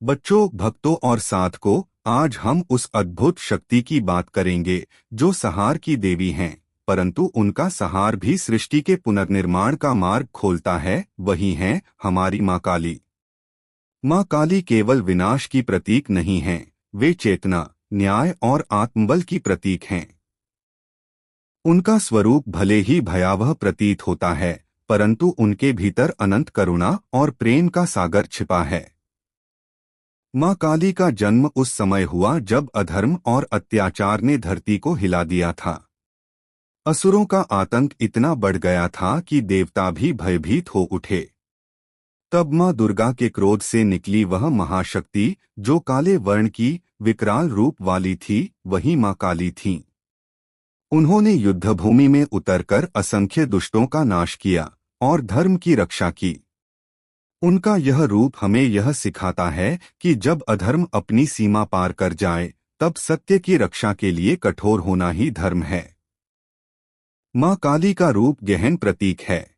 बच्चों, भक्तों और साधकों, आज हम उस अद्भुत शक्ति की बात करेंगे जो संहार की देवी हैं, परंतु उनका संहार भी सृष्टि के पुनर्निर्माण का मार्ग खोलता है। वही हैं हमारी माँ काली। माँ काली केवल विनाश की प्रतीक नहीं हैं, वे चेतना, न्याय और आत्मबल की प्रतीक हैं। उनका स्वरूप भले ही भयावह प्रतीत होता है, परंतु उनके भीतर अनंत करुणा और प्रेम का सागर छिपा है। माँ काली का जन्म उस समय हुआ जब अधर्म और अत्याचार ने धरती को हिला दिया था। असुरों का आतंक इतना बढ़ गया था कि देवता भी भयभीत हो उठे। तब माँ दुर्गा के क्रोध से निकली वह महाशक्ति जो काले वर्ण की विकराल रूप वाली थी, वही माँ काली थीं। उन्होंने युद्धभूमि में उतरकर असंख्य दुष्टों का नाश किया और धर्म की रक्षा की। उनका यह रूप हमें यह सिखाता है कि जब अधर्म अपनी सीमा पार कर जाए, तब सत्य की रक्षा के लिए कठोर होना ही धर्म है। माँ काली का रूप गहन प्रतीक है।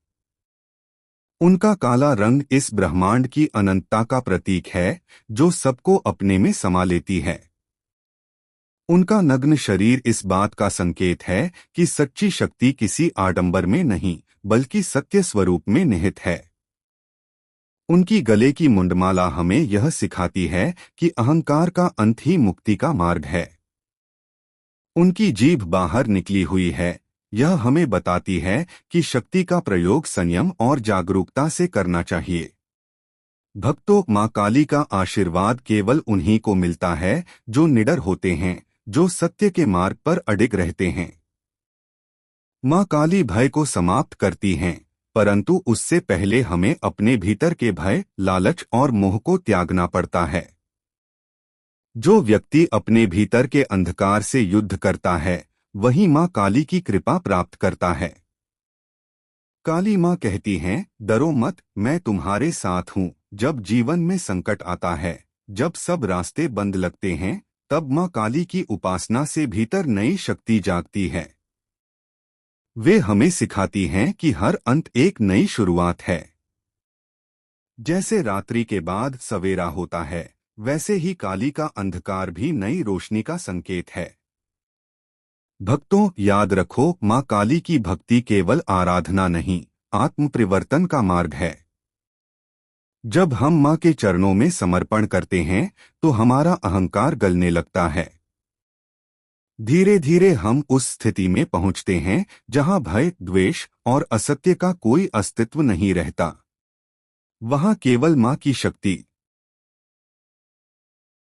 उनका काला रंग इस ब्रह्मांड की अनंतता का प्रतीक है, जो सबको अपने में समा लेती है। उनका नग्न शरीर इस बात का संकेत है कि सच्ची शक्ति किसी आडंबर में नहीं, बल्कि सत्य स्वरूप में निहित है। उनकी गले की मुंडमाला हमें यह सिखाती है कि अहंकार का अंत ही मुक्ति का मार्ग है। उनकी जीभ बाहर निकली हुई है, यह हमें बताती है कि शक्ति का प्रयोग संयम और जागरूकता से करना चाहिए। भक्तों, माँ काली का आशीर्वाद केवल उन्हीं को मिलता है जो निडर होते हैं, जो सत्य के मार्ग पर अडिग रहते हैं। माँ काली भय को समाप्त करती हैं, परंतु उससे पहले हमें अपने भीतर के भय, लालच और मोह को त्यागना पड़ता है। जो व्यक्ति अपने भीतर के अंधकार से युद्ध करता है, वही माँ काली की कृपा प्राप्त करता है। काली माँ कहती हैं, डरो मत, मैं तुम्हारे साथ हूँ। जब जीवन में संकट आता है, जब सब रास्ते बंद लगते हैं, तब माँ काली की उपासना से भीतर नई शक्ति जागती है। वे हमें सिखाती हैं कि हर अंत एक नई शुरुआत है। जैसे रात्रि के बाद सवेरा होता है, वैसे ही काली का अंधकार भी नई रोशनी का संकेत है। भक्तों, याद रखो, माँ काली की भक्ति केवल आराधना नहीं, आत्म परिवर्तन का मार्ग है। जब हम माँ के चरणों में समर्पण करते हैं, तो हमारा अहंकार गलने लगता है। धीरे धीरे हम उस स्थिति में पहुँचते हैं जहाँ भय, द्वेष और असत्य का कोई अस्तित्व नहीं रहता। वहाँ केवल माँ की शक्ति,